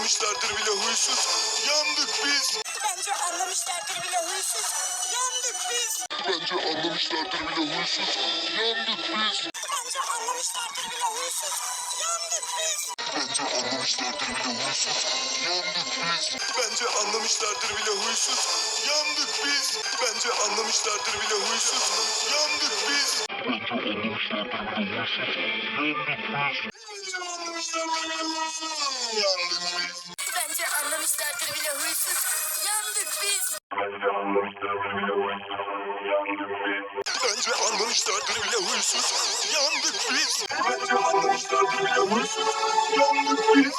anlamışlardır bile huysuz. Yandık biz. Bence anlamışlardır bile huysuz. Yandık biz. Bence anlamışlardır bile huysuz. Yandık biz. Bence anlamışlardır bile huysuz. Yandık biz. Bence anlamışlardır bile huysuz. Yandık biz. Bence anlamışlardır bile huysuz. Yandık biz. Bence anlamışlardır bile huysuz. Yandık biz. Bence anlamışlardır bile huysuz. Yandık biz. Bence anlamışlardır bile huysuz. Yandık biz. Bence anlamışlardır bile huysuz. Yandık biz. Bence anlamışlardır bile huysuz. Yandık biz. Bence anlamışlardır bile huysuz. Yandık biz. Bence anlamışlardır bile huysuz. Yandık biz.